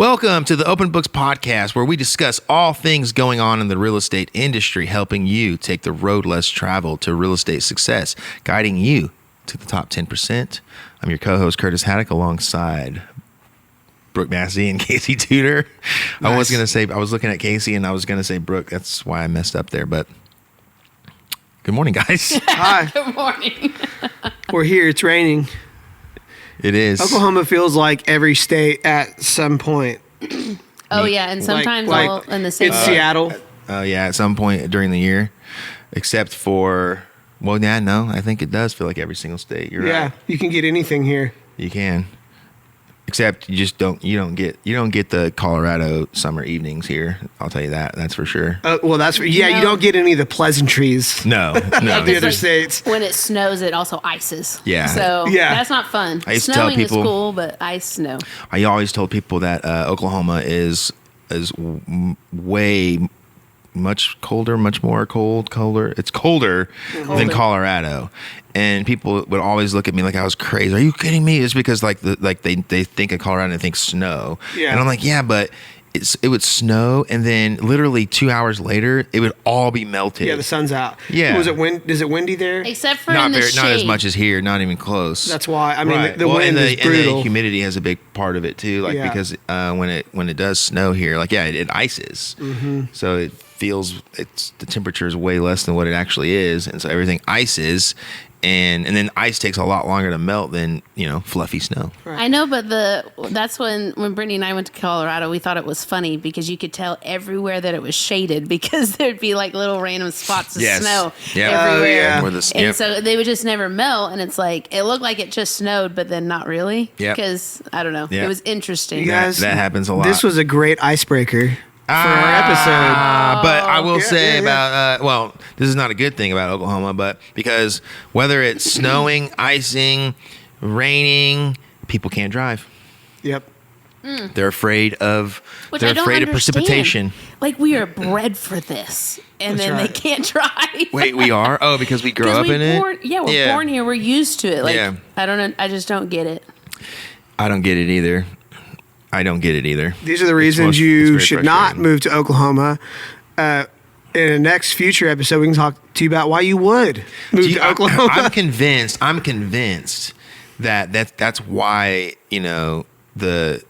Welcome to the Open Books Podcast, where we discuss all things going on in the real estate industry, helping you take the road less traveled to real estate success, guiding you to the top 10%. I'm your co-host, Curtis Haddock, alongside Brooke Massey and Casey Tudor. Nice. I was looking at Casey and I was going to say Brooke. That's why I messed up there, but good morning, guys. Hi. Good morning. We're here. It's raining. It is. Oklahoma feels like every state at some point. Oh, yeah, and sometimes like all in the same. It's Seattle. Oh, yeah, at some point during the year, except for, well, yeah, no, I think it does feel like every single state. You're right. You can get anything here. You can. Except you just don't get the Colorado summer evenings here. I'll tell you that. That's for sure. You don't get any of the pleasantries. No. The other states. When it snows, it also ices. Yeah. So that's not fun. I used to tell Snowing people, is cool, but ice, snow. I always told people that Oklahoma is way much colder, much more colder. It's colder than Colorado. And people would always look at me like I was crazy. Are you kidding me? It's because they think of Colorado and they think snow. Yeah. And I'm like, yeah, but it would snow, and then literally 2 hours later, it would all be melted. Yeah, the sun's out. Yeah. Is it windy there? Except for in the shade. Not as much as here. Not even close. That's why. I mean, right. the wind is brutal. And the humidity has a big part of it too. Because when it does snow here, it ices. Mm-hmm. So it feels the temperature is way less than what it actually is, and so everything ices. And then ice takes a lot longer to melt than, fluffy snow. Right. I know, but that's when Brittany and I went to Colorado, we thought it was funny because you could tell everywhere that it was shaded because there'd be like little random spots of snow everywhere. And so they would just never melt. And it's like, it looked like it just snowed, but then not really. Because, I don't know, it was interesting. You guys, that happens a lot. This was a great icebreaker for our episode. But I will say about, this is not a good thing about Oklahoma, but because whether it's snowing, icing, raining, people can't drive. Yep. They're afraid of precipitation. Like, we are bred for this, and then they can't drive. Wait, we are? Oh, because we grew up in it? Yeah, we're born here. We're used to it. I don't know. I just don't get it. I don't get it either. These are the reasons you should not move to Oklahoma. In the next future episode, we can talk to you about why you would move to Oklahoma. I'm convinced that's why, the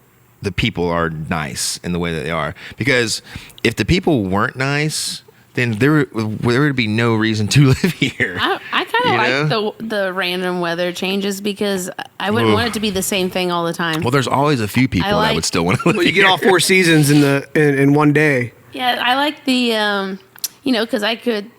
people are nice in the way that they are. Because if the people weren't nice, then there would be no reason to live here. I kind of like the random weather changes because I wouldn't want it to be the same thing all the time. Well, there's always a few people that would still want to live here. You get all four seasons in one day. Yeah, I like the, because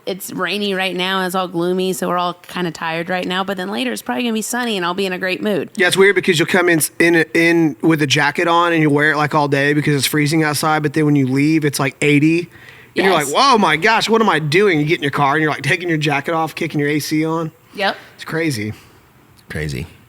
it's rainy right now. It's all gloomy, so we're all kind of tired right now. But then later it's probably going to be sunny and I'll be in a great mood. Yeah, it's weird because you'll come in with a jacket on and you wear it like all day because it's freezing outside. But then when you leave, it's like 80. And you're like, whoa, my gosh, what am I doing? You get in your car and you're like taking your jacket off, kicking your AC on. Yep. It's crazy.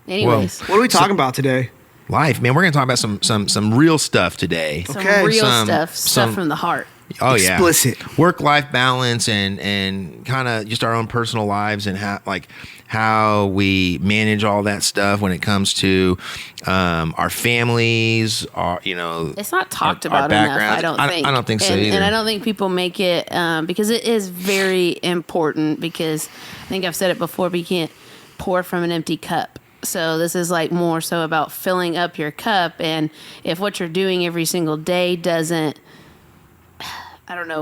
Anyways. What are we talking about today? Life, man. We're going to talk about some real stuff today. Some real stuff from the heart. Oh, explicit. Yeah. Work-life balance and kind of just our own personal lives and how we manage all that stuff when it comes to our families, it's not talked about enough, I don't think. I don't think so either. And I don't think people make it because it is very important because I think I've said it before, but you can't pour from an empty cup. So this is like more so about filling up your cup, and if what you're doing every single day doesn't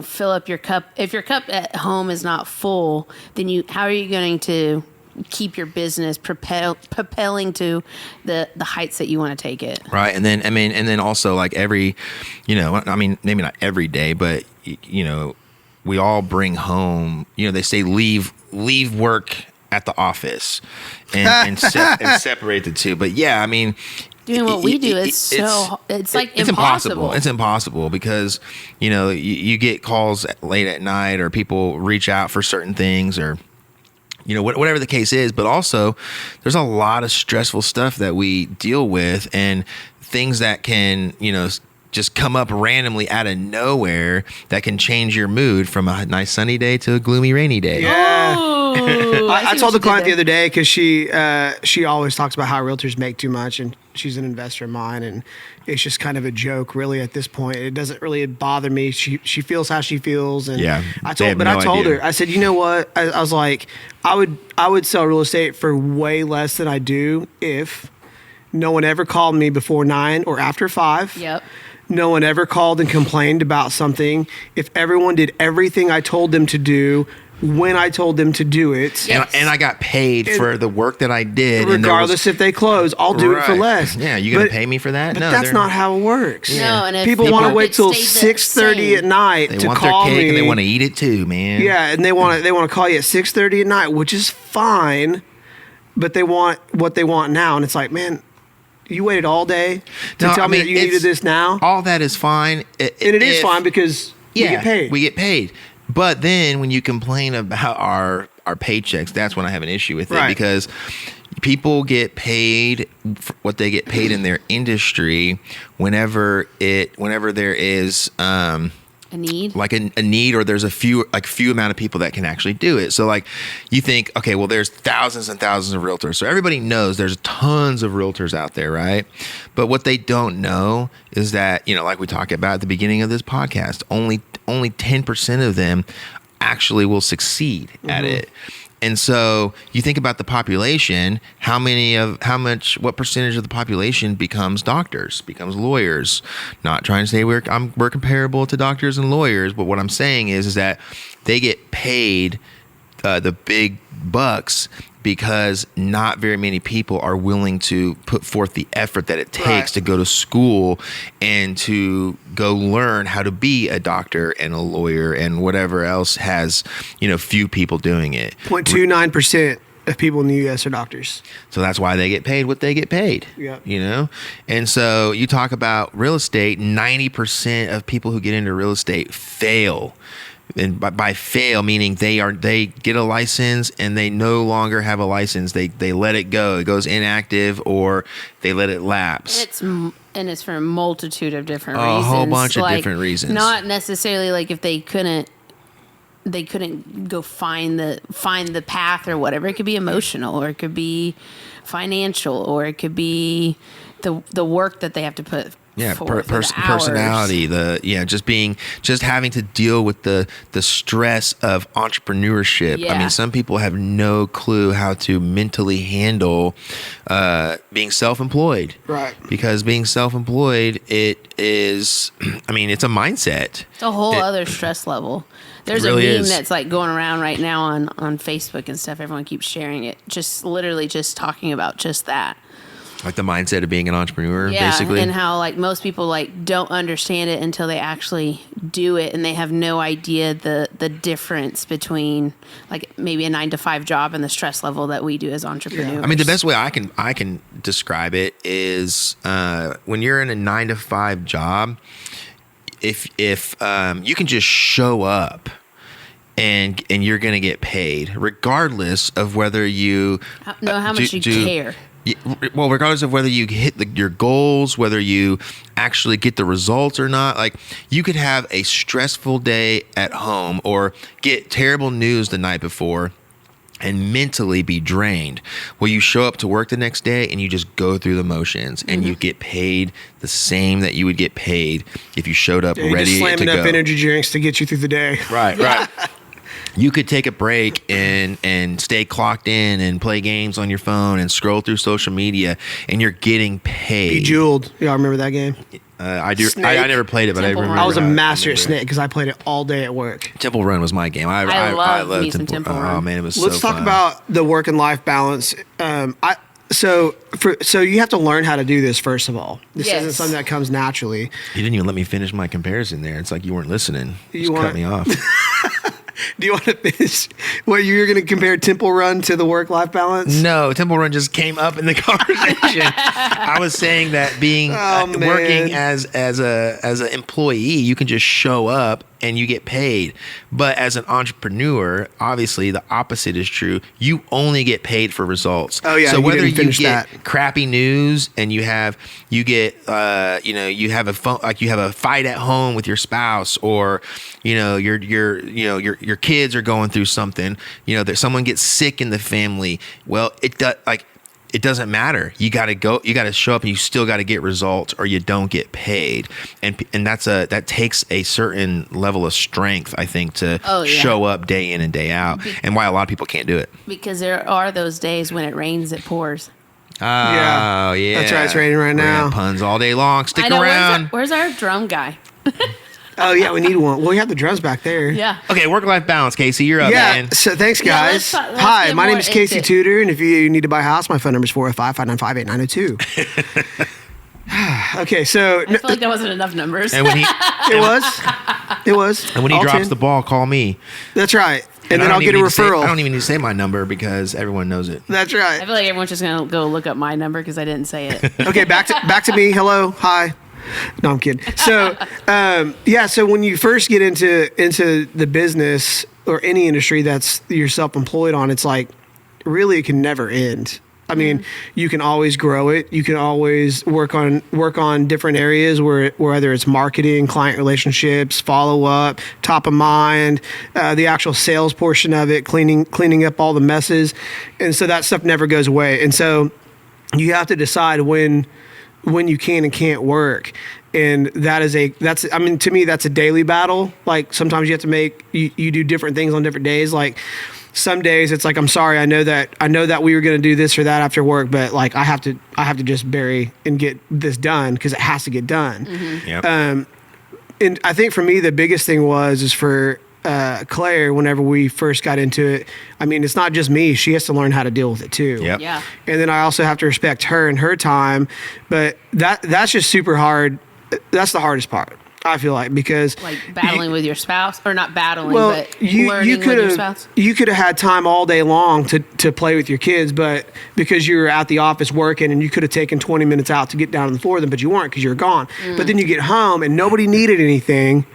fill up your cup. If your cup at home is not full, then how are you going to keep your business propelling to the heights that you want to take it? Right. And then also like maybe not every day, but we all bring home, they say leave work at the office and separate the two. But yeah, doing what we do is it's impossible. It's impossible because, you get calls late at night or people reach out for certain things or, whatever the case is. But also there's a lot of stressful stuff that we deal with and things that can, just come up randomly out of nowhere that can change your mood from a nice sunny day to a gloomy rainy day. Yeah. I told the client the other day because she always talks about how realtors make too much, and she's an investor of mine, and it's just kind of a joke, really. At this point, it doesn't really bother me. She feels how she feels, and I told her, I said, you know what? I was like, I would sell real estate for way less than I do if no one ever called me before 9 or after 5. Yep. No one ever called and complained about something. If everyone did everything I told them to do when I told them to do it. Yes. And I got paid for the work that I did. Regardless if they close, I'll do it for less. Yeah, you going to pay me for that? But no, that's not how it works. Yeah. No, and if people want to wait till 6:30 at night to call me. They want their cake and they want to eat it too, man. Yeah, and they want to call you at 6:30 at night, which is fine, but they want what they want now. And it's like, man, you waited all day to tell me that you needed this now? All that is fine. And it is fine because we get paid. We get paid. But then when you complain about our paychecks, that's when I have an issue with it, because people get paid for what they get paid in their industry whenever there is a need, like a need, or there's a few amount of people that can actually do it. So like you think, okay, well, there's thousands and thousands of realtors. So everybody knows there's tons of realtors out there, right? But what they don't know is that, like we talked about at the beginning of this podcast, only 10% of them actually will succeed at it. And so you think about the population, what percentage of the population becomes doctors, becomes lawyers? Not trying to say we're comparable to doctors and lawyers, but what I'm saying is that they get paid the big bucks because not very many people are willing to put forth the effort that it takes to go to school and to go learn how to be a doctor and a lawyer and whatever else has, few people doing it. 0.29% of people in the U.S. are doctors. So that's why they get paid what they get paid. Yeah. And so you talk about real estate, 90% of people who get into real estate fail. And by fail, meaning they get a license and they no longer have a license. They let it go. It goes inactive, or they let it lapse. It's for a multitude of different reasons. A whole bunch of different reasons. Not necessarily like if they couldn't go find the path or whatever. It could be emotional, or it could be financial, or it could be the work that they have to put. Personality, just having to deal with the stress of entrepreneurship. Yeah. I mean, some people have no clue how to mentally handle being self-employed. Right. Because being self-employed, it's a mindset. It's a whole other stress level. There's a meme that's like going around right now on Facebook and stuff. Everyone keeps sharing it. Just literally just talking about just that. Like the mindset of being an entrepreneur, basically. And how like most people like don't understand it until they actually do it, and they have no idea the difference between like maybe a 9-to-5 job and the stress level that we do as entrepreneurs. Yeah. I mean, the best way I can describe it is when you're in a 9-to-5 job, if you can just show up and you're going to get paid regardless of whether you know how much you care. Well, regardless of whether you hit your goals, whether you actually get the results or not, like you could have a stressful day at home or get terrible news the night before and mentally be drained. Well, you show up to work the next day and you just go through the motions and you get paid the same that you would get paid if you showed up ready just slamming to go. up energy drinks to get you through the day. Right. You could take a break and stay clocked in and play games on your phone and scroll through social media, and you're getting paid. Bejeweled. Y'all remember that game? I do. I never played it, but Temple I remember. Run. I was a master at Snake because I played it all day at work. Temple Run was my game. I love Temple Run. Oh man, it was Let's so talk fun. about the work and life balance. So you have to learn how to do this first of all. This isn't something that comes naturally. You didn't even let me finish my comparison there. It's like you weren't listening. You cut me off. Do you want to finish what you're going to compare Temple Run to the work-life balance? No, Temple Run just came up in the conversation. I was saying that being working as an employee, you can just show up and you get paid. But as an entrepreneur, obviously the opposite is true. You only get paid for results. Oh yeah. So whether you get that. crappy news and you have a phone, like you have a fight at home with your spouse, or your kids are going through something, that someone gets sick in the family. Well, it does, like it doesn't matter. You got to go. You got to show up, and you still got to get results, or you don't get paid. And that takes a certain level of strength, I think, to show up day in and day out, and why a lot of people can't do it. Because there are those days when it rains, it pours. Oh yeah, that's right. It's raining right now. Puns all day long. Stick around. Where's our drum guy? Oh yeah, we need one. Well, we have the drums back there. Yeah. Okay, work-life balance, Casey. You're up, man. So thanks, guys. Let's Hi, my name is Casey Tudor, and if you need to buy a house, my phone number is 405-595-8902. Okay, so I feel like that wasn't enough numbers. And when he it was. And when he drops the ball, call me. That's right. And then I'll get a referral. I don't even need to say my number because everyone knows it. That's right. I feel like everyone's just gonna go look up my number because I didn't say it. Okay, back to me. Hello, hi. No, I'm kidding. So, so when you first get into the business or any industry that's you're self-employed on, it's like really it can never end. I mean, you can always grow it. You can always work on different areas where whether it's marketing, client relationships, follow up, top of mind, the actual sales portion of it, cleaning up all the messes, and so that stuff never goes away. And so you have to decide when you can and can't work. And to me, that's a daily battle. Like sometimes you have to you do different things on different days. Like some days it's like, I'm sorry, I know that we were going to do this or that after work, but like I have to just bury and get this done because it has to get done. Mm-hmm. Yep. And I think for me, the biggest thing is for Claire, whenever we first got into it, I mean, it's not just me. She has to learn how to deal with it too. Yep. Yeah. And then I also have to respect her and her time. But that's just super hard. That's the hardest part, I feel like, because like battling with your spouse, or not battling, but learning with your spouse. You could have had time all day long to play with your kids, but because you were at the office working and you could have taken 20 minutes out to get down on the floor with them, but you weren't because you were gone. But then you get home and nobody needed anything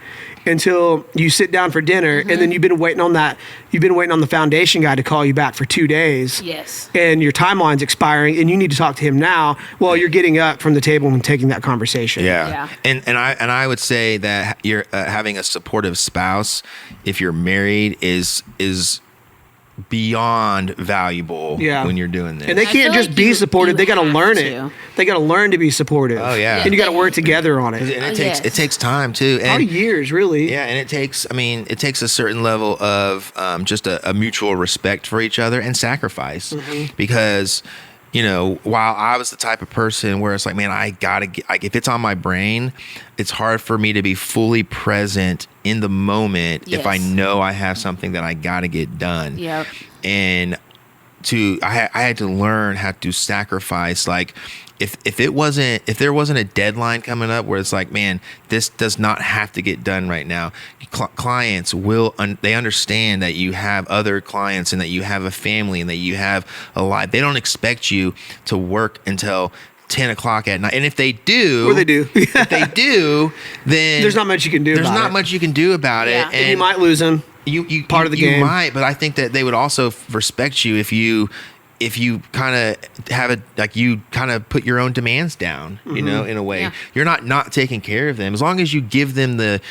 until you sit down for dinner, and then you've been waiting on the foundation guy to call you back for 2 days. Yes. And your timeline's expiring, and you need to talk to him now. Well, you're getting up from the table and taking that conversation. Yeah. And I would say that you're having a supportive spouse, if you're married, is beyond valuable when you're doing this. And they can't just be supportive. They got to learn it. They got to learn to be supportive. Oh, yeah. And you got to work together on it. And it takes time too. And probably years, really. Yeah, and it takes a certain level of just a mutual respect for each other and sacrifice. Because while I was the type of person where it's like, man, I gotta get, like, if it's on my brain, it's hard for me to be fully present in the moment if I know I have something that I gotta get done. Yep. And I had to learn how to sacrifice. Like, if there wasn't a deadline coming up where it's like, man, this does not have to get done right now. Clients they understand that you have other clients and that you have a family and that you have a life. They don't expect you to work until 10 o'clock at night. And if they do, then there's not much you can do. There's not much you can do about it, and you might lose them. You part of the game. You might, but I think that they would also respect you if you kind of have it, like, you kind of put your own demands down, in a way. Yeah. You're not taking care of them. As long as you give them the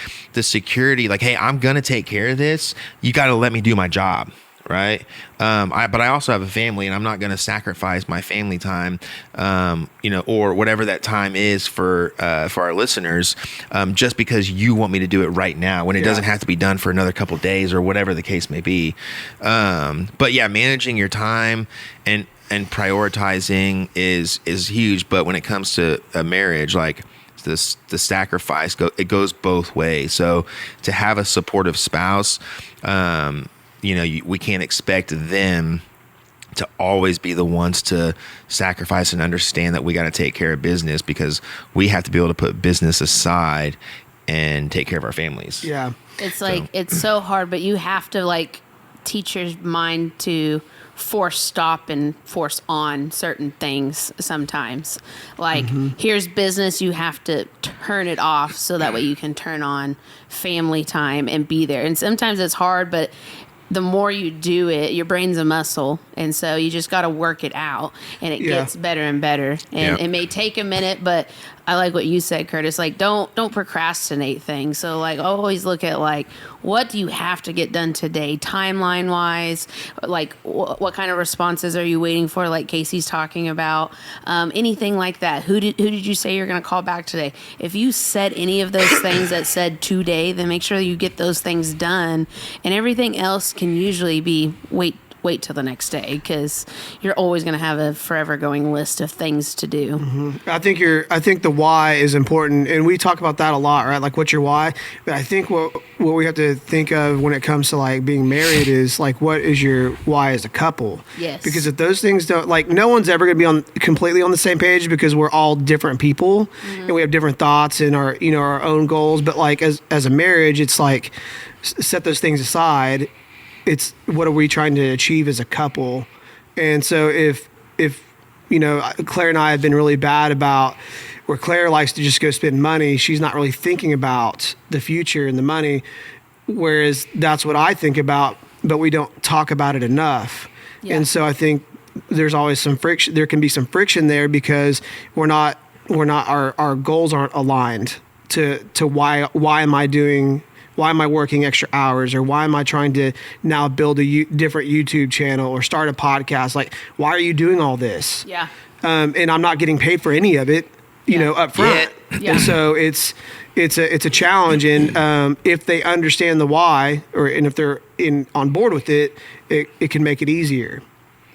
security, like, hey, I'm going to take care of this. You got to let me do my job. Right. But I also have a family, and I'm not going to sacrifice my family time, or whatever that time is for our listeners, just because you want me to do it right now when it doesn't have to be done for another couple of days or whatever the case may be. But yeah, managing your time and prioritizing is huge. But when it comes to a marriage, like, the sacrifice it goes both ways. So to have a supportive spouse, we can't expect them to always be the ones to sacrifice and understand that we got to take care of business, because we have to be able to put business aside and take care of our families. Yeah. It's like, it's so hard, but you have to, like, teach your mind to force stop and force on certain things sometimes. Like, here's business, you have to turn it off so that way you can turn on family time and be there. And sometimes it's hard, but the more you do it, your brain's a muscle, and so you just got to work it out, and it gets better and better. And it may take a minute, but I like what you said, Curtis. Like, don't procrastinate things. So, like, always look at, like, what do you have to get done today, timeline wise? Like, what kind of responses are you waiting for? Like Casey's talking about, anything like that. Who did you say you're going to call back today? If you said any of those things that said today, then make sure you get those things done, and everything else can usually be wait till the next day, because you're always going to have a forever going list of things to do. Mm-hmm. I think the why is important, and we talk about that a lot, right? Like, what's your why? But I think what we have to think of when it comes to like being married is like, what is your why as a couple? Yes. Because if those things don't, like, no one's ever going to be completely on the same page, because we're all different people, and we have different thoughts and our own goals. But like as a marriage, it's like, set those things aside. It's what are we trying to achieve as a couple? And so if Claire and I have been really bad about where Claire likes to just go spend money, she's not really thinking about the future and the money, whereas that's what I think about, but we don't talk about it enough. Yeah. And so I think there's always some friction. There can be some friction there because our goals aren't aligned to why am I working extra hours, or why am I trying to now build a different YouTube channel or start a podcast? Like, why are you doing all this? Yeah. And I'm not getting paid for any of it, up front. Yeah. And so it's a challenge. And if they understand the why, and if they're on board with it, it can make it easier.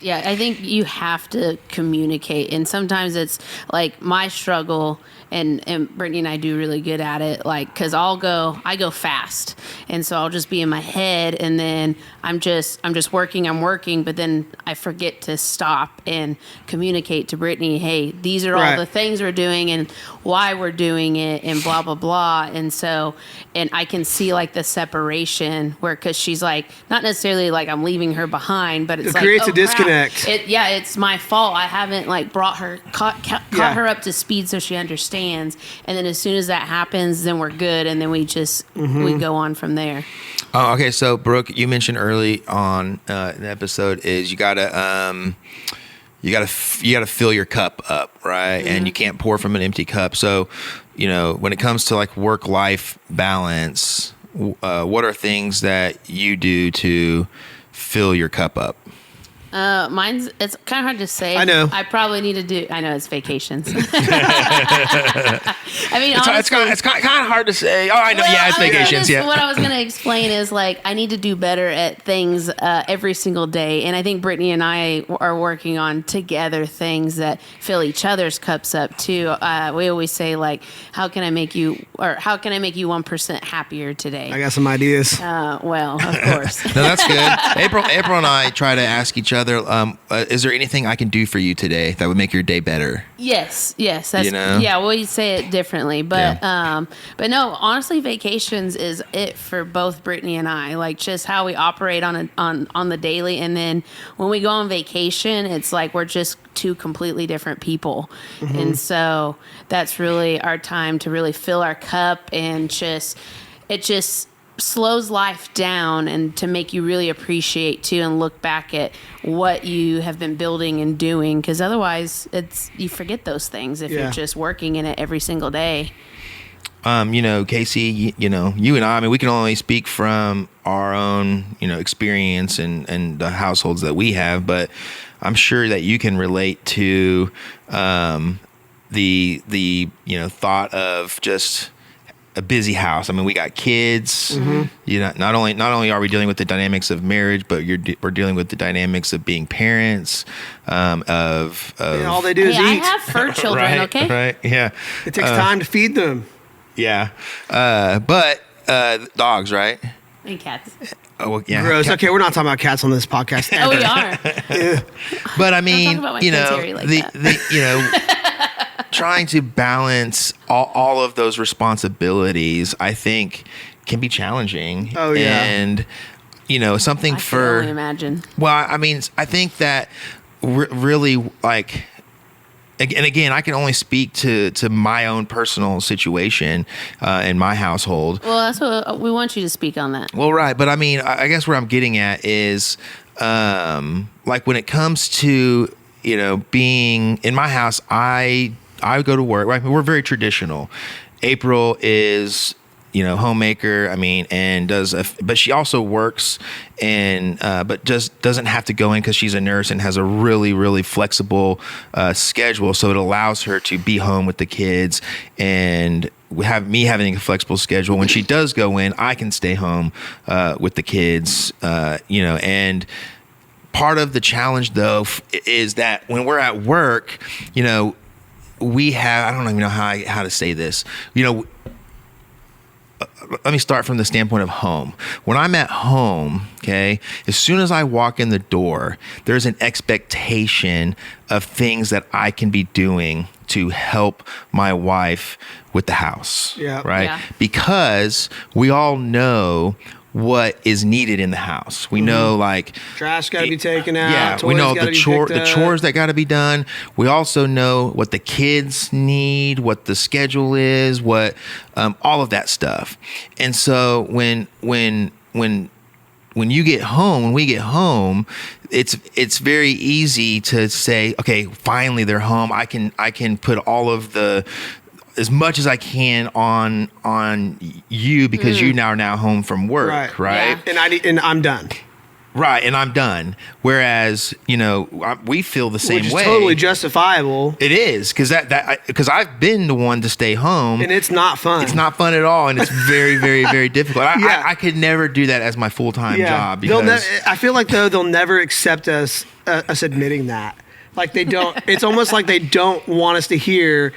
Yeah, I think you have to communicate, and sometimes it's like my struggle, and Brittany and I do really good at it, like, because I go fast, and so I'll just be in my head, and then I'm just working, but then I forget to stop and communicate to Brittany, hey, these are all the things we're doing and why we're doing it, and blah blah blah. And so, and I can see like the separation where, because she's like, not necessarily like I'm leaving her behind, but it creates a disconnect. It's my fault. I haven't like brought her caught her up to speed so she understands. And then as soon as that happens, then we're good, and then we just we go on from there. Oh, okay. So Brooke, you mentioned early on in the episode is you gotta fill your cup up, right? And you can't pour from an empty cup. So, when it comes to like work-life balance, what are things that you do to fill your cup up? It's kind of hard to say. I know. I probably need to do. I know it's vacations. I mean, it's kind of hard to say. Oh, I know. Well, it's vacations. What I was going to explain is like I need to do better at things every single day, and I think Brittany and I are working on together things that fill each other's cups up too. We always say like, how can I make you 1% happier today? I got some ideas. Well, of course. No, that's good. April and I try to ask each other, is there anything I can do for you today that would make your day better? Yes. That's, yeah, well, you say it differently, but no, honestly, vacations is it for both Brittany and I, like just how we operate on the daily. And then when we go on vacation, it's like, we're just two completely different people. Mm-hmm. And so that's really our time to really fill our cup, and it just slows life down, and to make you really appreciate too, and look back at what you have been building and doing, because otherwise you forget those things if you're just working in it every single day. Casey, you and I mean, we can only speak from our own, experience and the households that we have, but I'm sure that you can relate to the thought of just a busy house. I mean, we got kids. Mm-hmm. Not only are we dealing with the dynamics of marriage, but we're dealing with the dynamics of being parents. Of all they do is eat. I have fur children. Right, okay, right, yeah. It takes time to feed them. Yeah, but dogs, right? And cats. Oh, well, yeah. Gross. Okay, we're not talking about cats on this podcast. Oh, we are. Yeah. But I mean, like trying to balance all of those responsibilities, I think, can be challenging. Oh yeah, and something I for. can only imagine. Well, I mean, I think that really like. And again, I can only speak to my own personal situation in my household. Well, that's what we want you to speak on that. Well, right. But I mean, I guess where I'm getting at is like when it comes to, being in my house, I I go to work, right? We're very traditional. April is, homemaker. I mean, and but she also works but just doesn't have to go in because she's a nurse and has a really, really flexible schedule. So it allows her to be home with the kids, and we have me having a flexible schedule. When she does go in, I can stay home with the kids, and part of the challenge though is that when we're at work, we have, I don't even know how to say this, let me start from the standpoint of home. When I'm at home, okay, as soon as I walk in the door, there's an expectation of things that I can be doing to help my wife with the house. Yeah. Right? Yeah. Because we all know what is needed in the house. We know, like, trash got to be taken out. Yeah, toys we know gotta the be chores that got to be done. We also know what the kids need, what the schedule is, what all of that stuff. And so when you get home, when we get home, it's very easy to say, okay, finally they're home. I can put all of the, as much as I can on you because you now are now home from work, right? Yeah. And I'm done. Right, and I'm done. Whereas, we feel the same Which is way. totally justifiable. It is, because I've been the one to stay home, and it's not fun. It's not fun at all, and it's very, very, very difficult. I could never do that as my full-time job. Because I feel like though they'll never accept us admitting that. Like they don't. It's almost like they don't want us to hear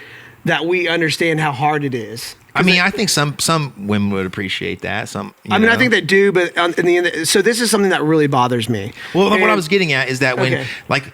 that we understand how hard it is. I mean, I think some women would appreciate that. I think they do, but in the end, so this is something that really bothers me. Well, what I was getting at is that when, like,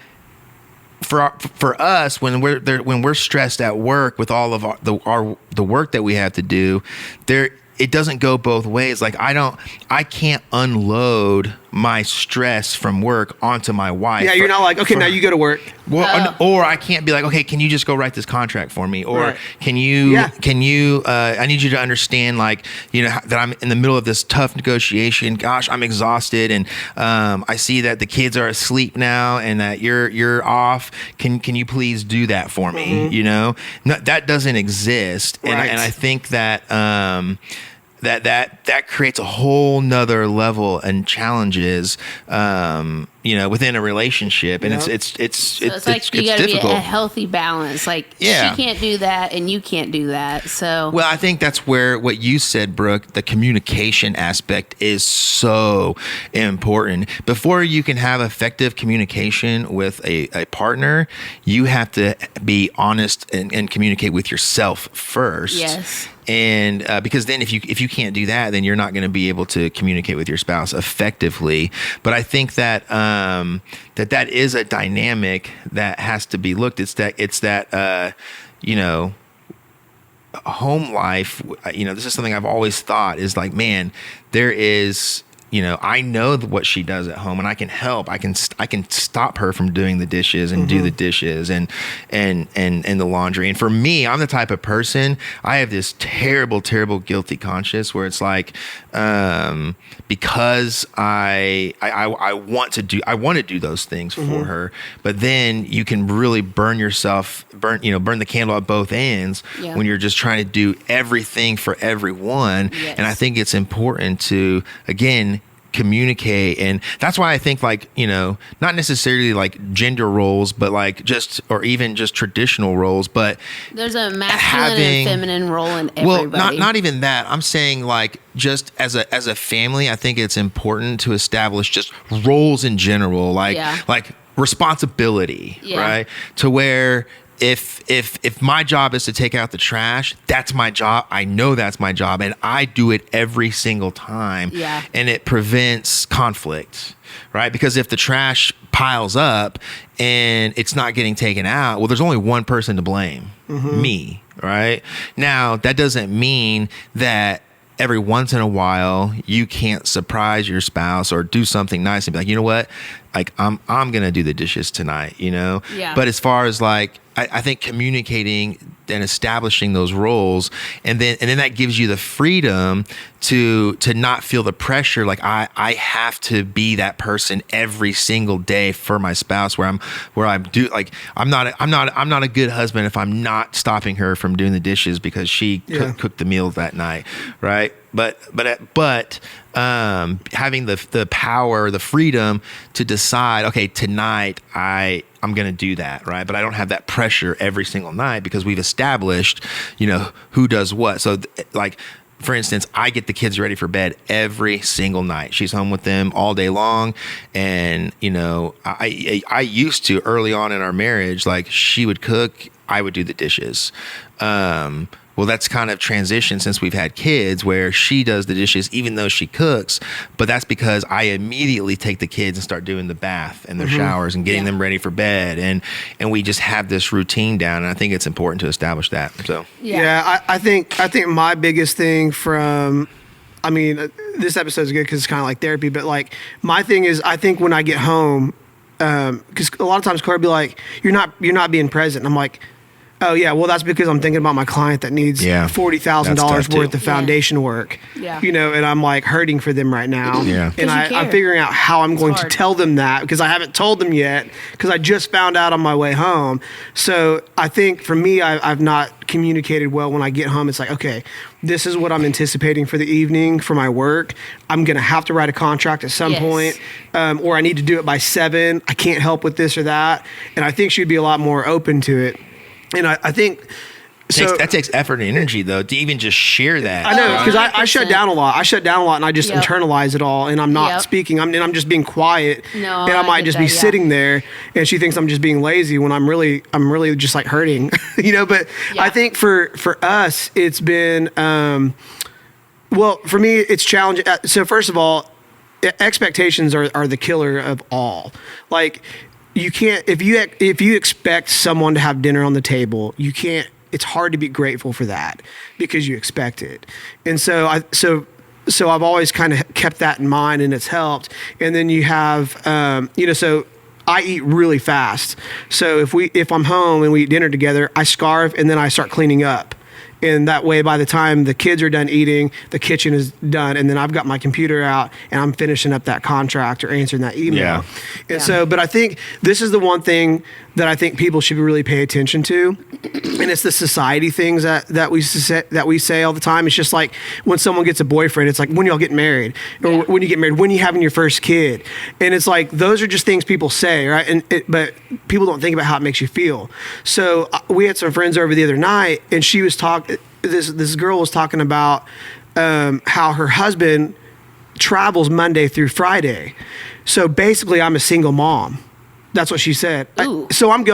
for us, when we're stressed at work with all of the work that we have to do, it doesn't go both ways. Like I can't unload my stress from work onto my wife. Yeah, you're not like, okay, now you go to work. Well, or I can't be like, okay, can you just go write this contract for me? Or can you, I need you to understand, like, that I'm in the middle of this tough negotiation. Gosh, I'm exhausted. And I see that the kids are asleep now and that you're off. Can you please do that for me? No, that doesn't exist. And I think that, that creates a whole nother level and challenges, within a relationship, and it's like you got to be difficult. a healthy balance. Like she can't do that, and you can't do that. So well, I think that's where what you said, Brooke, the communication aspect is so important. Before you can have effective communication with a partner, you have to be honest and communicate with yourself first. Yes. And because then if you can't do that, then you're not going to be able to communicate with your spouse effectively. But I think that that is a dynamic that has to be looked. It's that home life. This is something I've always thought is like, man, there is. I know what she does at home, and I can help. I can stop her from doing the dishes and do the dishes and the laundry. And for me, I'm the type of person, I have this terrible, terrible guilty conscience where it's like, because I want to do those things for her, but then you can really burn the candle at both ends when you're just trying to do everything for everyone. Yes. And I think it's important to, again, communicate. And that's why I think, like, not necessarily like gender roles, but like or even just traditional roles, but there's a masculine and feminine role in everybody. Well, not even that. I'm saying, like, just as a family, I think it's important to establish just roles in general, like responsibility, right? To where if my job is to take out the trash, that's my job. I know that's my job, and I do it every single time. Yeah. And it prevents conflict, right? Because if the trash piles up and it's not getting taken out, well, there's only one person to blame, me, right? Now, that doesn't mean that every once in a while you can't surprise your spouse or do something nice and be like, you know what? Like, I'm going to do the dishes tonight, Yeah. But as far as like, I think communicating and establishing those roles, and then that gives you the freedom to not feel the pressure. Like I have to be that person every single day for my spouse, where I'm not a good husband if I'm not stopping her from doing the dishes because she cooked the meal that night, right? But having the power, the freedom to decide, okay, tonight I'm going to do that, right? But I don't have that pressure every single night because we've established, who does what. So like, for instance, I get the kids ready for bed every single night. She's home with them all day long. And, I used to, early on in our marriage, like she would cook, I would do the dishes. Well, that's kind of transitioned since we've had kids, where she does the dishes even though she cooks. But that's because I immediately take the kids and start doing the bath and their showers and getting them ready for bed. And we just have this routine down. And I think it's important to establish that. So I think my biggest thing this episode is good because it's kind of like therapy. But like my thing is, I think when I get home, because a lot of times Corey will be like, you're not being present. And I'm like, oh yeah, well that's because I'm thinking about my client that needs $40,000 worth of foundation work. Yeah. And I'm like hurting for them right now. Yeah. And I'm figuring out how I'm going to tell them that, because I haven't told them yet, because I just found out on my way home. So I think for me, I've not communicated well when I get home. It's like, okay, this is what I'm anticipating for the evening for my work. I'm going to have to write a contract at some point, or I need to do it by 7. I can't help with this or that. And I think she'd be a lot more open to it. And I think that takes effort and energy, though, to even just share that. I know, because I shut down a lot. And I just internalize it all, and I'm not speaking. I'm just being quiet, and I might just be sitting there, and she thinks I'm just being lazy when I'm really just like hurting, But I think for us, it's been for me, it's challenging. So first of all, expectations are the killer of all. Like, you can't, if you expect someone to have dinner on the table, you can't. It's hard to be grateful for that because you expect it. And so I've always kind of kept that in mind, and it's helped. And then you have, so I eat really fast. So if I'm home and we eat dinner together, I scarf and then I start cleaning up. And that way, by the time the kids are done eating, the kitchen is done, and then I've got my computer out and I'm finishing up that contract or answering that email. Yeah. And so, but I think this is the one thing that I think people should really pay attention to, and it's the society things that we say all the time. It's just like when someone gets a boyfriend, it's like, when y'all getting married, or when you get married, when you having your first kid, and it's like those are just things people say, right? But people don't think about how it makes you feel. So we had some friends over the other night, and she was talking. This girl was talking about how her husband travels Monday through Friday. So basically, I'm a single mom. That's what she said. So I'm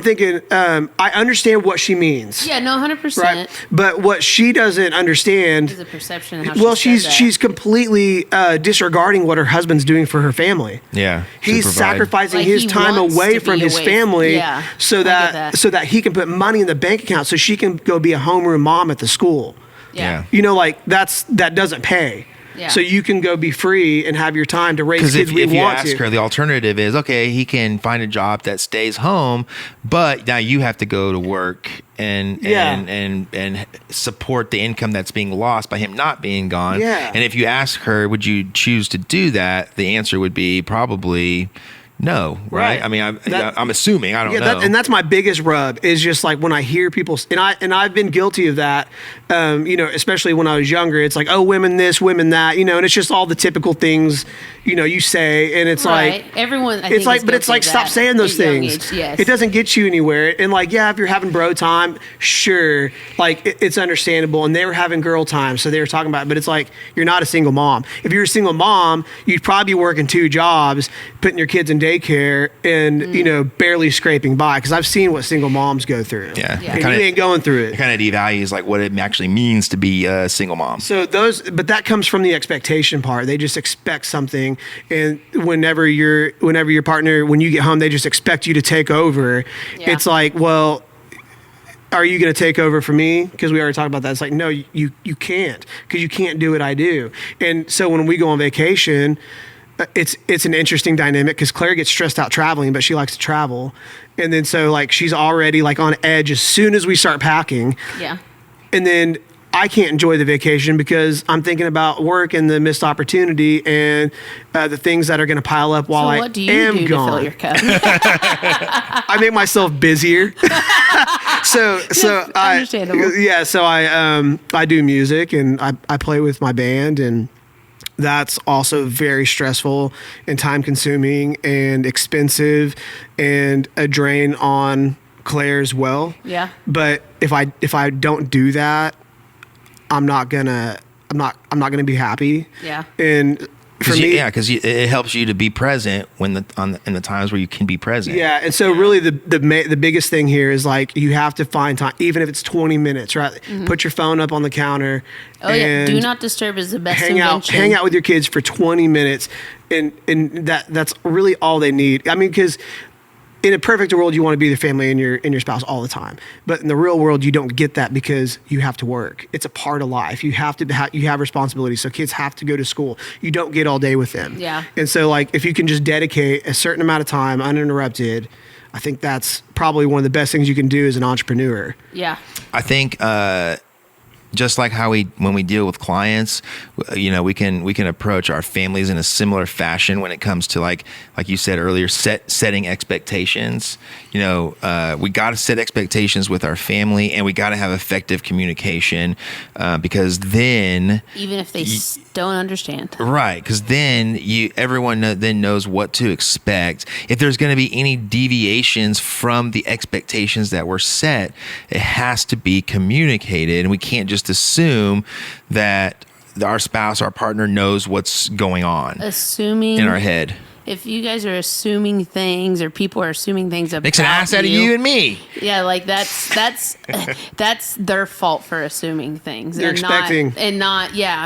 thinking, I understand what she means. Yeah, no, 100%. Right? But what she doesn't understand is the perception of how she's completely disregarding what her husband's doing for her family. Yeah. He's sacrificing his time away from his family so that he can put money in the bank account so she can go be a homeroom mom at the school. Yeah. That doesn't pay. Yeah. So you can go be free and have your time to raise kids when you want to. Because if you ask her, the alternative is, okay, he can find a job that stays home, but now you have to go to work and support the income that's being lost by him not being gone. Yeah. And if you ask her, would you choose to do that? The answer would be probably no, right? I mean, I'm assuming. I don't know. And that's my biggest rub is just like when I hear people, and I've been guilty of that. Especially when I was younger, it's like, oh, women this, women that, and it's just all the typical things, you say, and it's like everyone. Stop saying those things. Yes. It doesn't get you anywhere. And like, if you're having bro time, sure, like it's understandable. And they were having girl time, so they were talking about it. But it's like, you're not a single mom. If you're a single mom, you'd probably be working 2 jobs, putting your kids in daycare, and barely scraping by. Because I've seen what single moms go through. Yeah. And you ain't going through it. It kind of devalues like what it actually means to be a single mom. So but that comes from the expectation part. They just expect something, and whenever your partner, when you get home, they just expect you to take over. Yeah. It's like, well, are you going to take over for me? Because we already talked about that. It's like, no, you can't, because you can't do what I do. And so when we go on vacation, it's an interesting dynamic because Claire gets stressed out traveling, but she likes to travel. And then so like she's already like on edge as soon as we start packing. Yeah. And then I can't enjoy the vacation because I'm thinking about work and the missed opportunity and the things that are going to pile up while I am gone. What do you do to fill your cup? I make myself busier. so understandable. I do music and I play with my band, and that's also very stressful and time consuming and expensive and a drain on Claire as well. Yeah. But if I don't do that, I'm not gonna be happy. Yeah. And for me, because it helps you to be present in the times where you can be present. Yeah, and so really the biggest thing here is like you have to find time, even if it's 20 minutes, right? Mm-hmm. Put your phone up on the counter. Do not disturb is the best invention. Hang out with your kids for 20 minutes, and that's really all they need. I mean, because in a perfect world, you want to be the family and your spouse all the time. But in the real world, you don't get that because you have to work. It's a part of life. You have to you have responsibilities. So kids have to go to school. You don't get all day with them. Yeah. And so like if you can just dedicate a certain amount of time uninterrupted, I think that's probably one of the best things you can do as an entrepreneur. Yeah. I think just like how when we deal with clients, we can approach our families in a similar fashion when it comes to like you said earlier, setting expectations. We got to set expectations with our family, and we got to have effective communication because then even if they don't understand, right? Because then everyone then knows what to expect. If there's going to be any deviations from the expectations that were set, it has to be communicated, and we can't just assume that our spouse, our partner knows what's going on. Assuming in our head. If you guys are assuming things or people are assuming things about makes an ass out of you and me. Yeah, like that's their fault for assuming things. They're expecting.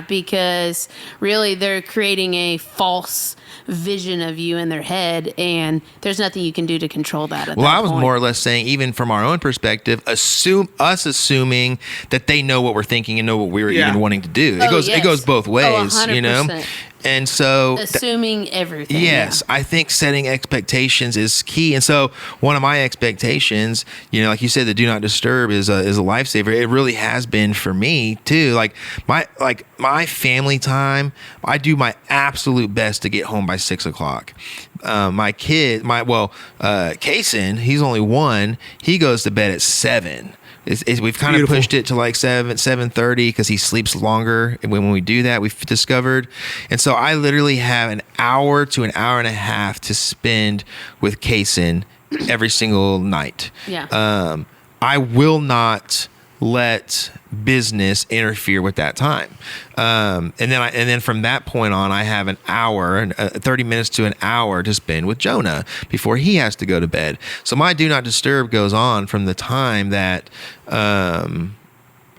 Because really they're creating a false vision of you in their head, and there's nothing you can do to control that at that I was point. more or less saying, even from our own perspective, assuming that they know what we're thinking and know what we were even wanting to do. It goes both ways, 100%. And so assuming everything. Yes, I think setting expectations is key. And so one of my expectations, like you said, the do not disturb is a lifesaver. It really has been for me too. Like my family time, I do my absolute best to get home by 6:00. My kid, Kaysen, he's only 1. He goes to bed at 7. We've kind of pushed it to like 7:30 because he sleeps longer when we do that, we've discovered. And so I literally have an hour to an hour and a half to spend with Kaysen every single night. Yeah. I will not let business interfere with that time. And then from that point on, I have an hour, 30 minutes to an hour to spend with Jonah before he has to go to bed. So my do not disturb goes on from the time that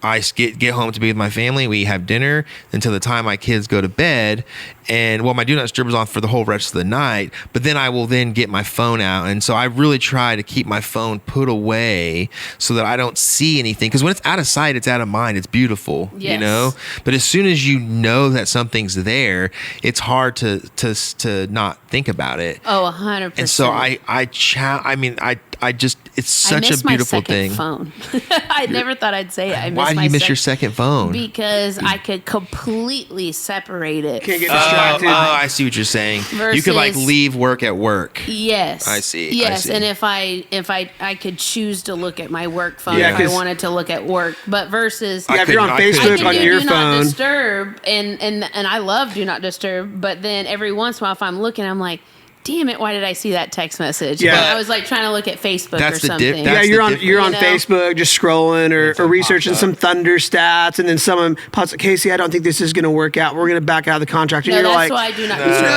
I get home to be with my family, we have dinner, until the time my kids go to bed. And my do not disturb is on for the whole rest of the night, but then I will then get my phone out. And so I really try to keep my phone put away so that I don't see anything. Because when it's out of sight, it's out of mind. It's beautiful, yes. But as soon as you know that something's there, it's hard to not think about it. Oh, 100%. And so it's such a beautiful thing. Phone. I never thought I'd say it. Why do you miss your second phone? Because I could completely separate it. Can't get distracted. I see what you're saying. You could leave work at work. Yes. I see. Yes, and if I could choose to look at my work phone if I wanted to look at work, but versus if you're on Facebook on your do phone, not disturb, and I love do not disturb, but then every once in a while if I'm looking, I'm like, damn it, why did I see that text message? Yeah. But I was like trying to look at Facebook or something. You're on Facebook just scrolling or researching some Thunder stats, and then someone pops up, Casey, I don't think this is going to work out. We're going to back out of the contract. And No, you're that's like, why I do not disturb.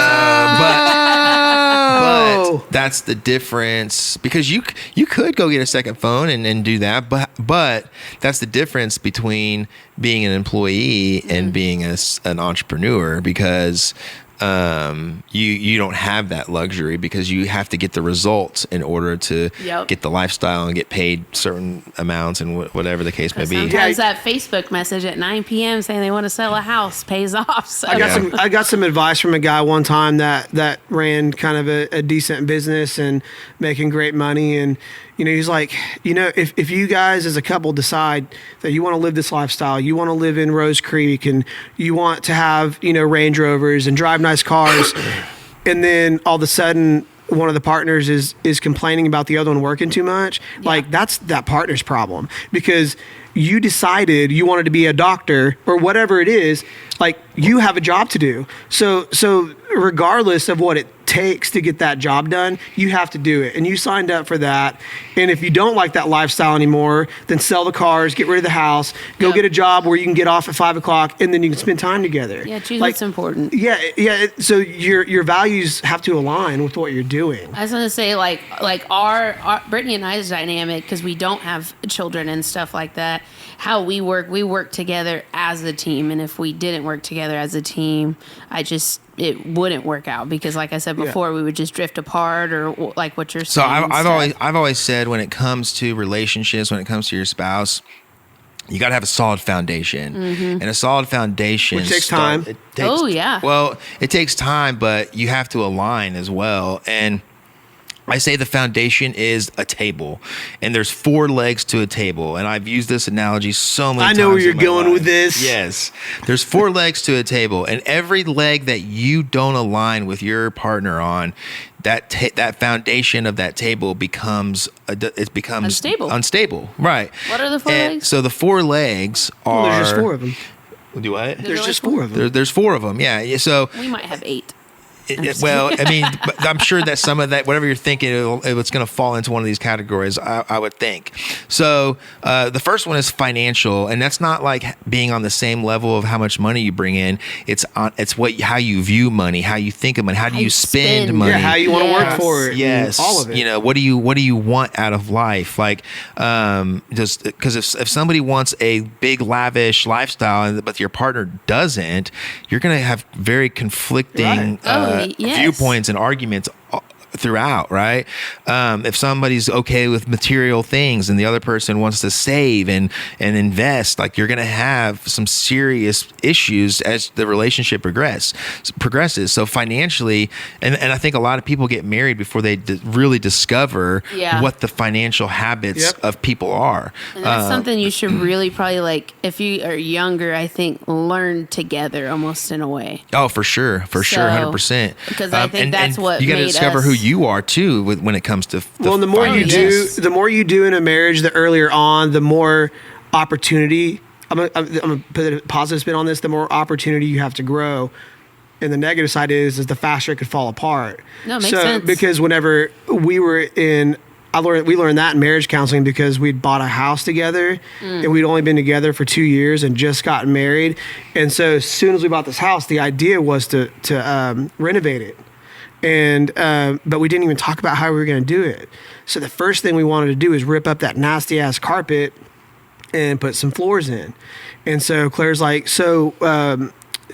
But that's the difference, because you could go get a second phone and do that, but that's the difference between being an employee and being an entrepreneur, because you don't have that luxury because you have to get the results in order to get the lifestyle and get paid certain amounts and whatever the case may be. Sometimes that Facebook message at 9 p.m. saying they want to sell a house pays off. So. I got some advice from a guy one time that ran kind of a decent business and making great money. And, he's like, if you guys as a couple decide that you want to live this lifestyle, you want to live in Rose Creek and you want to have, Range Rovers and drive nice cars. And then all of a sudden one of the partners is complaining about the other one working too much. Yeah. Like that's that partner's problem because you decided you wanted to be a doctor or whatever it is, like you have a job to do. So regardless of what it takes to get that job done, you have to do it. And you signed up for that. And if you don't like that lifestyle anymore, then sell the cars, get rid of the house, go get a job where you can get off at 5 o'clock and then you can spend time together. Yeah, choose what's important. Yeah. So your values have to align with what you're doing. I was going to say like our Brittany and I's dynamic, because we don't have children and stuff like that, how we work together as a team. And if we didn't work together as a team, it wouldn't work out because, like I said before, we would just drift apart or like what you're saying. So I've always said when it comes to relationships, when it comes to your spouse, you got to have a solid foundation, and a solid foundation which takes time. Well, it takes time, but you have to align as well. And I say the foundation is a table, and there's 4 legs to a table. And I've used this analogy so many times. I know where you're going with this. Yes. There's 4 legs to a table, and every leg that you don't align with your partner on, that foundation of that table becomes unstable. Right. What are the 4 legs? So the 4 legs are. Well, there's just 4 of them. Do what? There's just 4 of them. There's 4 of them. Yeah. So we might have 8. Well, I mean, I'm sure that some of that, whatever you're thinking, it's going to fall into one of these categories, I would think. So the first one is financial, and that's not like being on the same level of how much money you bring in. It's how you view money, how you think of money, how do you spend money, how you want to work for it. Yes, all of it. What do you want out of life? Like, just because if somebody wants a big lavish lifestyle, but your partner doesn't, you're going to have very conflicting. Right. Viewpoints and arguments throughout, right? If somebody's okay with material things and the other person wants to save and invest, like you're going to have some serious issues as the relationship progresses. So financially, and I think a lot of people get married before they really discover what the financial habits of people are. And that's something you should really probably, like, if you are younger, I think learn together almost in a way. Oh, for sure, 100%. Because I think that's what you got to discover who you are too when it comes to the more you do in a marriage, the earlier on, the more opportunity. I'm gonna put a positive spin on this. The more opportunity you have to grow, and the negative side is the faster it could fall apart. No, it makes sense. Because whenever we learned that in marriage counseling because we'd bought a house together and we'd only been together for 2 years and just gotten married. And so as soon as we bought this house, the idea was to renovate it. And but we didn't even talk about how we were going to do it. So the first thing we wanted to do is rip up that nasty ass carpet and put some floors in. And so Claire's like, "So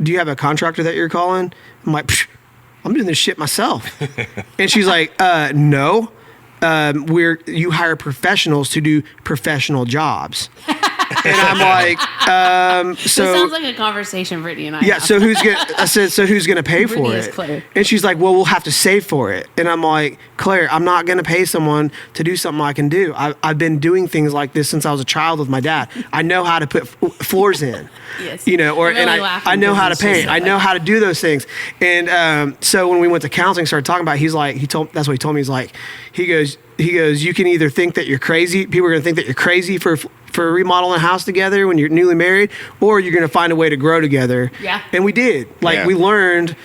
do you have a contractor that you're calling?" I'm like, "I'm doing this shit myself." And she's like, "No, you hire professionals to do professional jobs." And I'm like, so this sounds like a conversation Brittany and I have. So who's gonna pay for it? Claire. And she's like, well, we'll have to save for it. And I'm like, Claire, I'm not gonna pay someone to do something I can do. I've been doing things like this since I was a child with my dad. I know how to put floors in. Yes. I know how to paint. I know how to do those things. And so when we went to counseling, started talking about it, that's what he told me. He goes, you can either think that you're crazy. People are gonna think that you're crazy for remodeling a house together when you're newly married, or you're going to find a way to grow together. Yeah. And we did. We learned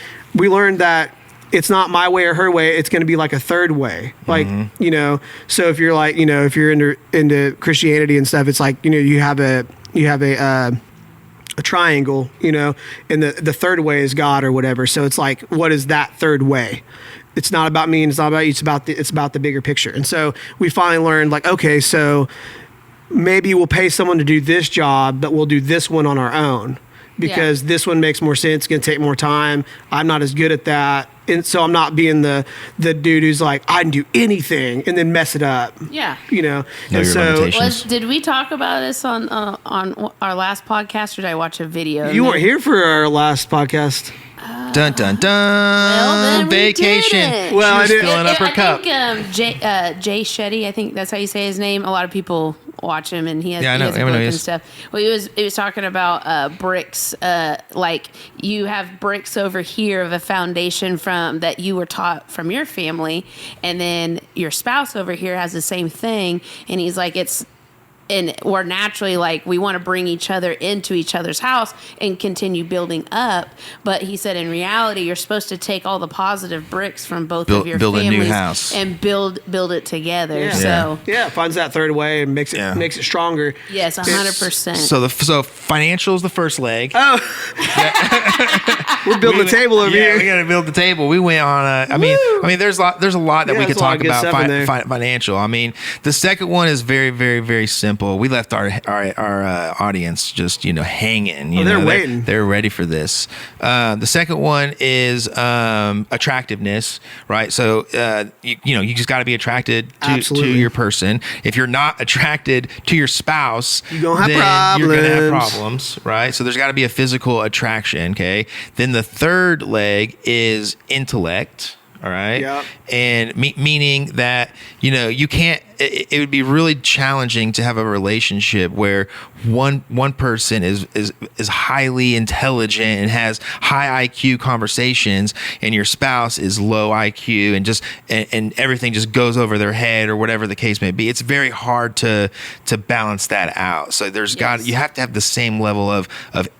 that it's not my way or her way. It's going to be like a third way. So if you're if you're into Christianity and stuff, it's like, you have a triangle, and the third way is God or whatever. So it's like, what is that third way? It's not about me and it's not about you. It's about the bigger picture. And so we finally learned, okay, so maybe we'll pay someone to do this job, but we'll do this one on our own. because this one makes more sense. It's going to take more time. I'm not as good at that. And so I'm not being the dude who's like, I can do anything and then mess it up. Yeah. You know? Know and your so limitations. Did we talk about this on our last podcast, or did I watch a video? you weren't here for our last podcast. Dun dun dun. Well, then we Vacation. didn't. Well, She was I did- filling up her I cup. think Jay Shetty, I think that's how you say his name. A lot of people watch him, and he has, Yeah, I know. he has a I know book he and is. stuff. Well, he was talking about bricks. Like you have bricks over here of a foundation from that you were taught from your family, and then your spouse over here has the same thing. And he's like, and we're naturally like we want to bring each other into each other's house and continue building up. But he said in reality, you're supposed to take all the positive bricks from both of your Build a new families house. and build it together. Yeah. So Yeah, finds that third way and makes it stronger. yes, 100%. So financial is the first leg. We're building a table over Yeah, we here. got to build the table. We went on I mean, there's a lot that Yeah, we could there's a lot talk of good about stuff in there. financial. I mean, the second one is very, very, very simple. We left our audience just hanging. They're waiting. They're ready for this. The second one is attractiveness, right? So you just got to be attracted to Absolutely. your person. If you're not attracted to your spouse, You're gonna have then you're gonna have problems. problems, right? So there's got to be a physical attraction. Okay. Then the third leg is intellect. All right. Yep. And meaning that, you can't, it would be really challenging to have a relationship where one person is highly intelligent and has high IQ conversations, and your spouse is low IQ and everything just goes over their head or whatever the case may be. It's very hard to balance that out. So you have to have the same level of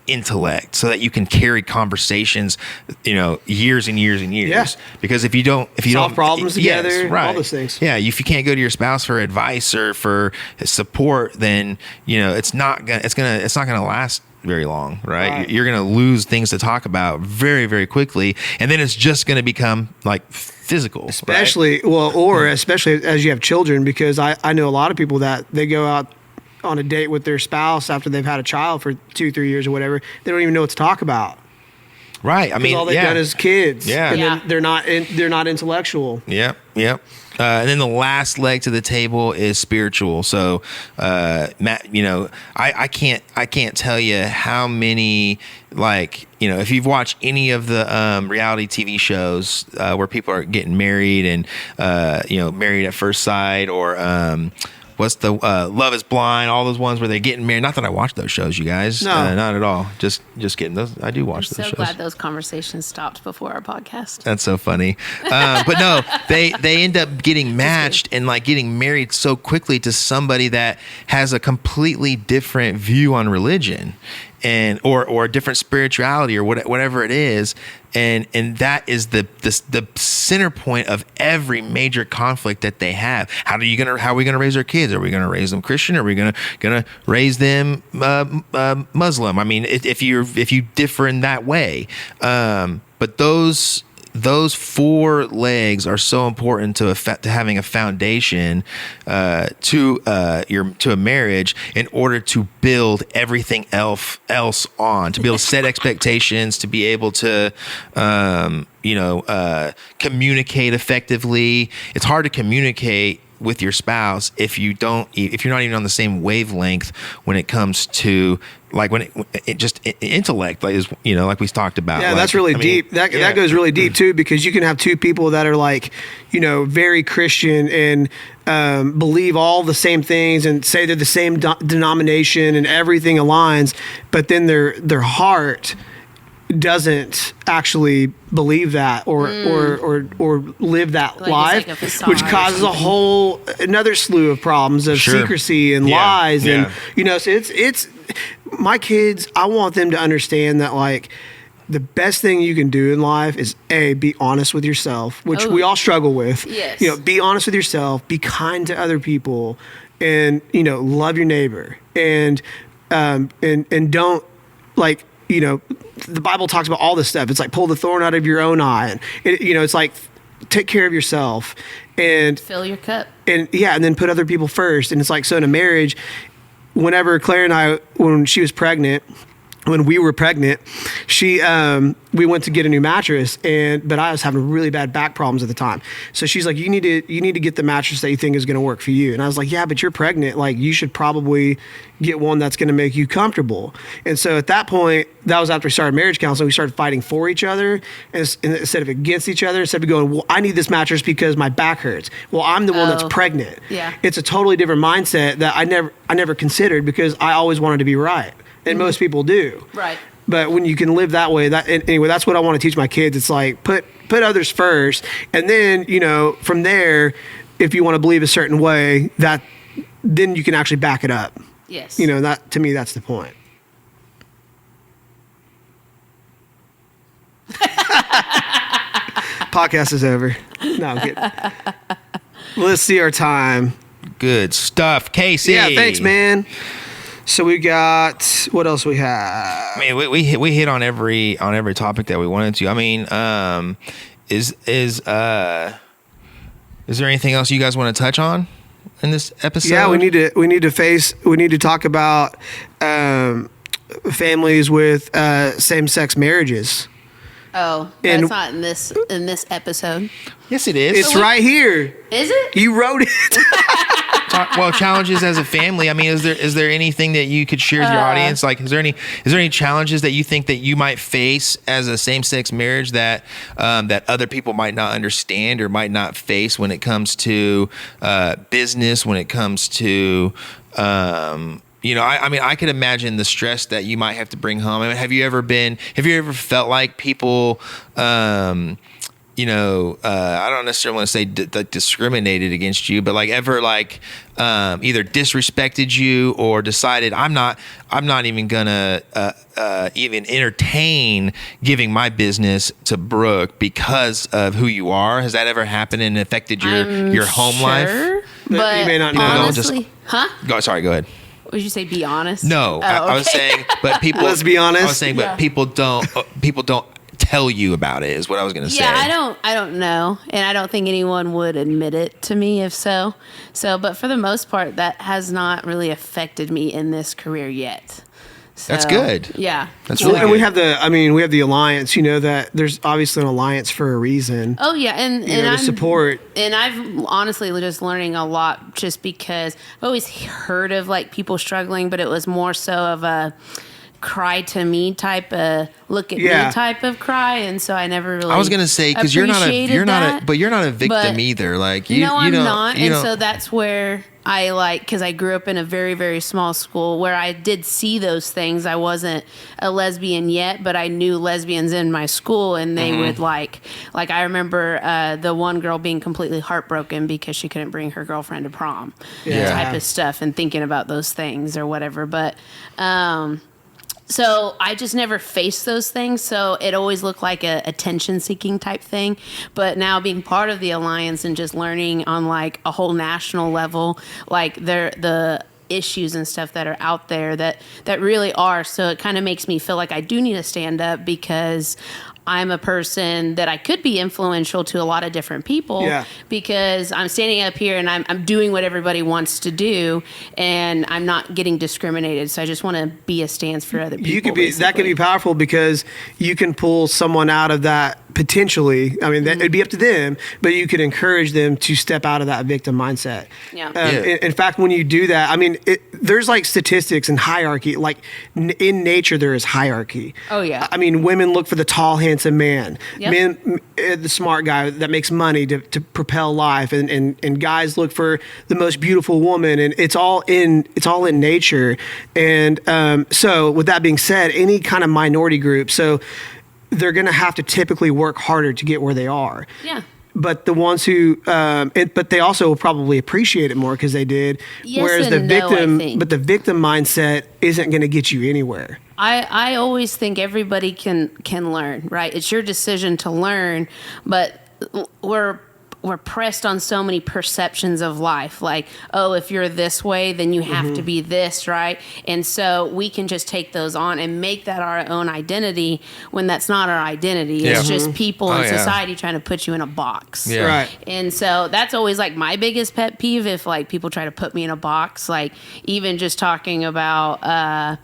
intellect so that you can carry conversations, years and years and years. Yeah. Because if you don't Solve problems yes, together, right. all those things. Yeah, if you can't go to your spouse for advice or for support, then it's not gonna last very long, right? You're gonna lose things to talk about very, very quickly, and then it's just gonna become like physical, Especially especially as you have children, because I know a lot of people that they go out on a date with their spouse after they've had a child for 2-3 years or whatever. They don't even know what to talk about. right? I mean, All they've done is kids. Yeah. And Yeah. then they're not intellectual. Yep. And then the last leg to the table is spiritual. So, Matt, I can't tell you how many, if you've watched any of the reality TV shows where people are getting married and Married at First Sight, or what's the Love Is Blind, all those ones where they're getting married. Not that I watch those shows, you guys. No. Not at all. Just kidding. I do watch I'm those so shows. glad those conversations stopped before our podcast. That's so funny. But no, they end up getting matched and getting married so quickly to somebody that has a completely different view on religion and or a different spirituality or whatever it is. And that is the center point of every major conflict that they have. How are we gonna raise our kids? Are we gonna raise them Christian? Are we gonna raise them Muslim? I mean, if you differ in that way, but those four legs are so important to having a foundation to a marriage in order to build everything else on, to be able to set expectations, to be able to communicate effectively. It's hard to communicate with your spouse if you're not even on the same wavelength when it comes to intellect, like we talked about. Yeah, that's really deep. That goes really deep too, because you can have two people that are very Christian and believe all the same things and say they're the same denomination and everything aligns, but then their heart doesn't actually believe that or live that life, which causes another slew of problems of secrecy and lies. Yeah. And so it's my kids, I want them to understand that the best thing you can do in life is be honest with yourself, which we all struggle with. Yes. Be honest with yourself, be kind to other people, and love your neighbor, and don't the Bible talks about all this stuff. It's like pull the thorn out of your own eye, and it's like take care of yourself and Fill your cup. and then put other people first. And it's like, so in a marriage, whenever Claire and I, when she was pregnant, when we were pregnant, we went to get a new mattress, but I was having really bad back problems at the time. So she's like, you need to get the mattress that you think is going to work for you. And I was like, yeah, but you're pregnant. Like, you should probably get one that's going to make you comfortable. And so at that point, that was after we started marriage counseling, we started fighting for each other instead of against each other. Instead of going, well, I need this mattress because my back hurts. Well, I'm the one that's pregnant. Yeah. It's a totally different mindset that I never considered, because I always wanted to be right. And most people do. Right. But when you can live that way, anyway, that's what I want to teach my kids. It's like, put others first. And then, from there, if you want to believe a certain way, then you can actually back it up. Yes. That, to me, that's the point. Podcast is over. No, I'm kidding. Let's see our time. Good stuff, Casey. Yeah, thanks, man. So we got, what else we have? I mean, we hit on every topic that we wanted to. I mean, is there anything else you guys want to touch on in this episode? Yeah, we need to talk about families with same-sex marriages. Oh, that's not in this episode. Yes, it is. It's right here. Is it? You wrote it. Well, challenges as a family. I mean, is there anything that you could share with your audience? Like, is there any challenges that you think that you might face as a same-sex marriage that other people might not understand or might not face when it comes to business, when it comes to I could imagine the stress that you might have to bring home. I mean, have you ever felt like people, I don't necessarily want to say discriminated against you, but either disrespected you or decided I'm not even gonna even entertain giving my business to Brooke because of who you are? Has that ever happened and affected your home life? But you may not know. Honestly, Go ahead. Would you say be honest? No, I was saying, but people. Let's be honest. I was saying, but people don't tell you about it. Is what I was going to say. Yeah, I don't know, and I don't think anyone would admit it to me if so. But for the most part, that has not really affected me in this career yet. So, that's good. Yeah, that's really good. And we have the alliance. That there's obviously an alliance for a reason. Oh yeah, and to support. And I've honestly just learning a lot just because I've always heard of people struggling, but it was more so of a cry to me type of look at me type of cry, and so I never really. I was gonna say because you're not a victim either. I'm not, and so that's where I because I grew up in a very, very small school where I did see those things. I wasn't a lesbian yet, but I knew lesbians in my school, and they would like I remember the one girl being completely heartbroken because she couldn't bring her girlfriend to prom, type of stuff, and thinking about those things or whatever. But so I just never faced those things. So it always looked like a attention-seeking type thing. But now being part of the alliance and just learning on a whole national level, the issues and stuff that are out there that really are. So it kind of makes me feel like I do need to stand up because I'm a person that I could be influential to a lot of different people because I'm standing up here and I'm doing what everybody wants to do and I'm not getting discriminated. So I just want to be a stance for other people. That could be powerful because you can pull someone out of that potentially. I mean, it'd be up to them, but you could encourage them to step out of that victim mindset. In fact, when you do that, I mean, there's statistics and hierarchy. In nature, there is hierarchy. Oh yeah. I mean, women look for the tall, handsome man. Men, the smart guy that makes money to propel life, and guys look for the most beautiful woman, and it's all in nature. And so, with that being said, any kind of minority group, so they're going to have to typically work harder to get where they are. Yeah. But the ones who, but they also will probably appreciate it more because they did. Yes, whereas the victim mindset isn't going to get you anywhere. I always think everybody can learn, right? It's your decision to learn, but we're we're pressed on so many perceptions of life. Like, oh, if you're this way, then you have to be this, right? And so we can just take those on and make that our own identity when that's not our identity. It's just people in society trying to put you in a box. Yeah. Right. And so that's always like my biggest pet peeve, if like people try to put me in a box, like even just talking about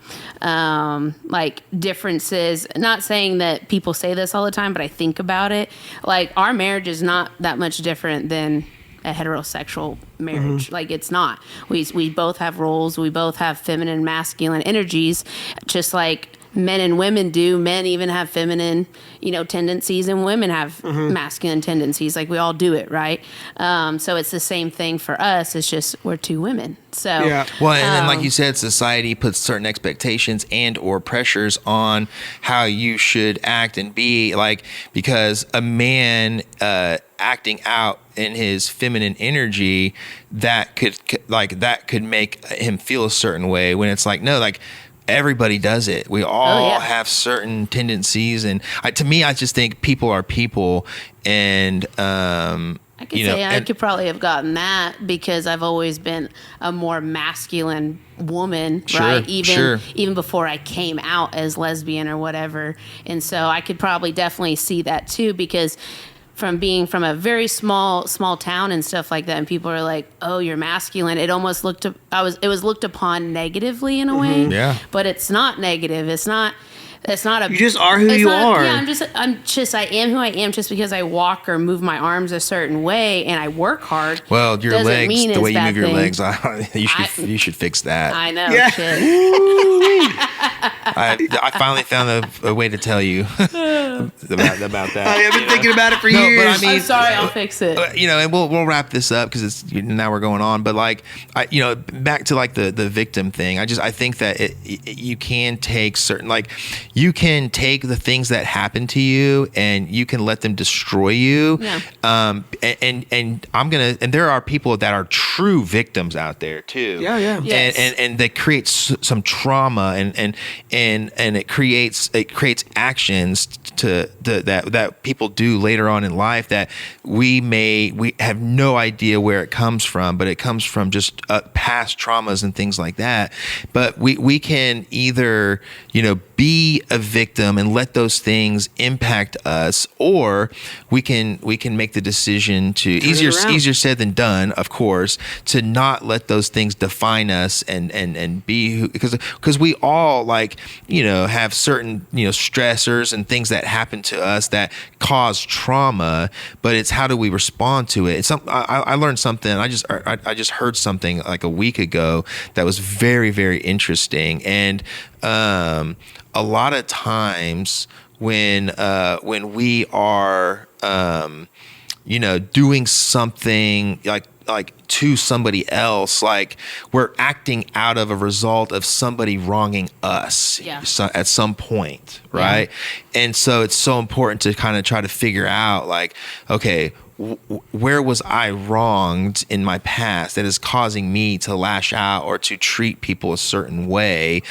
like differences, not saying that people say this all the time, but I think about it. Like our marriage is not that much different than a heterosexual marriage. Like it's not. We both have roles. We both have feminine and masculine energies, just like men and women do. Men even have feminine, tendencies, and women have masculine tendencies. Like we all do it, right? So it's the same thing for us. It's just we're two women. So well, and then like you said, society puts certain expectations and or pressures on how you should act and be, like, because a man acting out in his feminine energy, that could make him feel a certain way, when it's like, no, like everybody does it. We all have certain tendencies, and to me, I just think people are people, and I could say I could probably have gotten that because I've always been a more masculine woman, right? Even before I came out as lesbian or whatever, and so I could probably definitely see that too, because from being from a very small town and stuff like that, and people are like, "Oh, you're masculine." It almost it was looked upon negatively in a way. Yeah. But it's not negative. It's not a. You just are who you are. Yeah, I am who I am just because I walk or move my arms a certain way and I work hard. Well, your legs, the way you move your legs, you should fix that. I know. Yeah. Shit. I finally found a way to tell you about that. I've been thinking about it for years. But I mean, I'm sorry, I'll fix it. And we'll wrap this up because now we're going on. But like, back to like the victim thing. I think that you can take certain, like, you can take the things that happen to you and you can let them destroy you. Yeah. And there are people that are true victims out there too. Yeah, yeah. Yes. And that creates some trauma and it creates actions that people do later on in life that we have no idea where it comes from, but it comes from just past traumas and things like that. But we can either be a victim and let those things impact us, or we can make the decision to easier said than done, of course, to not let those things define us and be who, because we all have certain stressors and things that happen to us that cause trauma, but it's how do we respond to it. I learned something. I just heard something like a week ago that was very, very interesting. And a lot of times when we are doing something like to somebody else, like we're acting out of a result of somebody wronging us at some point, right? Yeah. And so it's so important to kind of try to figure out, like, okay, where was I wronged in my past that is causing me to lash out or to treat people a certain way?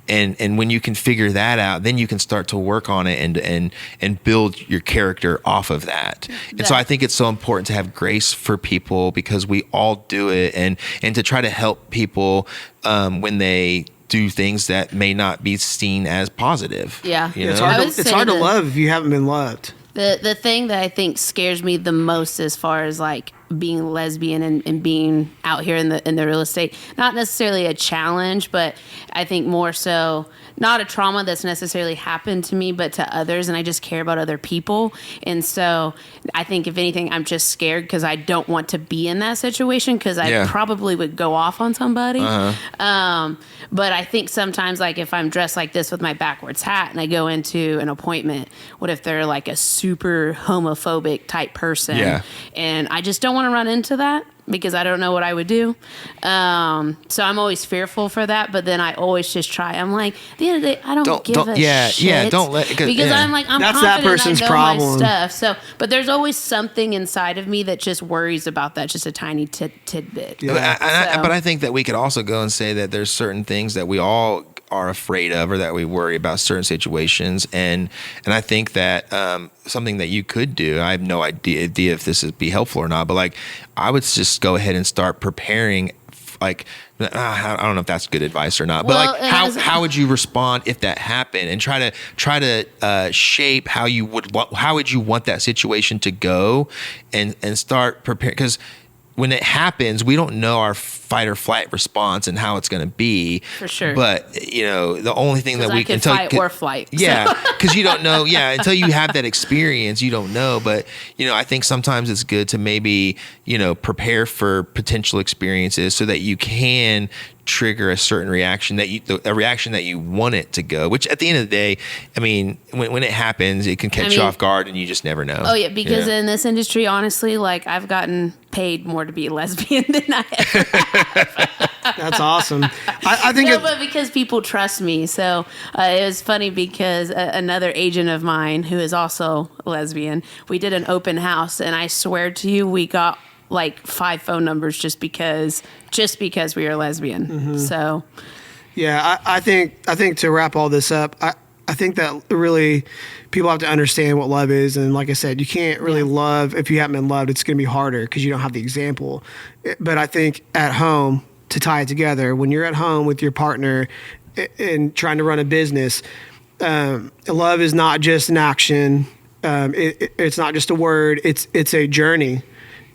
And when you can figure that out, then you can start to work on it and build your character off of that. And so I think it's so important to have grace for people, because we all do it, and to try to help people when they do things that may not be seen as positive. Yeah. It's hard to love if you haven't been loved. The thing that I think scares me the most as far as like being lesbian and being out here in the real estate, not necessarily a challenge, but I think more so not a trauma that's necessarily happened to me, but to others. And I just care about other people. And so I think if anything, I'm just scared because I don't want to be in that situation, because I probably would go off on somebody. But I think sometimes, like if I'm dressed like this with my backwards hat and I go into an appointment, what if they're like a super homophobic type person? Yeah. And I just don't want to run into that, because I don't know what I would do. So I'm always fearful for that. But then I always just try. I'm like, at the end of the day, I don't give a shit. Yeah, don't let, because I'm like, I'm that's confident, that person's I know problem. my stuff. So, but there's always something inside of me that just worries about that, just a tiny tidbit. Yeah. But I think that we could also go and say that there's certain things that we all are afraid of or that we worry about certain situations. And I think that something that you could do, I have no idea if this would be helpful or not, but like I would just go ahead and start preparing. Like, I don't know if that's good advice or not, but like how would you respond if that happened, and try to shape how would you want that situation to go, and start preparing, because when it happens, we don't know our fight or flight response and how it's going to be. For sure. But, the only thing that we can fight or flight. Yeah. Because you don't know. Yeah. Until you have that experience, you don't know. But, I think sometimes it's good to maybe, prepare for potential experiences so that you can trigger a certain reaction a reaction that you want it to go, which at the end of the day, I mean, when it happens, it can catch you off guard and you just never know. Oh yeah. Because in this industry, honestly, like I've gotten paid more to be a lesbian than I ever have. That's awesome. I think but because people trust me. So it was funny because another agent of mine who is also lesbian, we did an open house, and I swear to you, we got like 5 phone numbers just because we are lesbian. Mm-hmm. So yeah, I think to wrap all this up, I think that really people have to understand what love is. And like I said, you can't really love if you haven't been loved. It's going to be harder because you don't have the example. But I think at home, to tie it together, when you're at home with your partner and trying to run a business, love is not just an action. It's not just a word. It's a journey.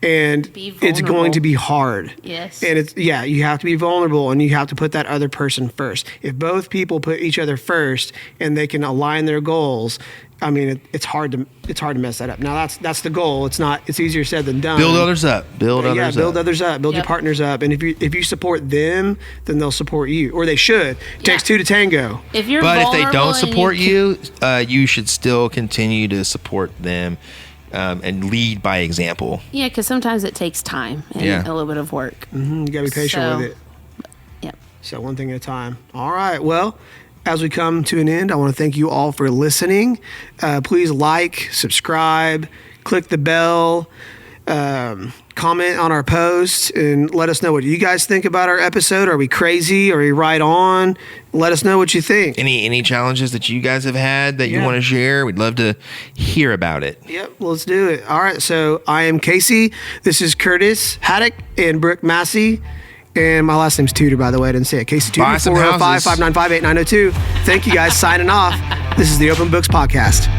And it's going to be hard. Yes. And you have to be vulnerable, and you have to put that other person first. If both people put each other first and they can align their goals, I mean, it's hard to mess that up. Now that's the goal. It's easier said than done. Build others up. Build others up. Build your partners up. And if you support them, then they'll support you, or they should. It takes 2 to tango. If you're but if they don't support you, you should still continue to support them. And lead by example. Yeah, because sometimes it takes time and a little bit of work. Mm-hmm. You got to be patient with it. Yep. So one thing at a time. All right. Well, as we come to an end, I want to thank you all for listening. Please like, subscribe, click the bell, comment on our posts, and let us know what you guys think about our episode. Are we crazy? Are we right on? Let us know what you think. Any challenges that you guys have had that you want to share? We'd love to hear about it. Yep, let's do it. All right, so I am Casey. This is Curtis Haddock and Brooke Massey. And my last name's Tudor, by the way. I didn't say it. Casey Tudor, 405-595-8902. Thank you guys. Signing off. This is the Open Books Podcast.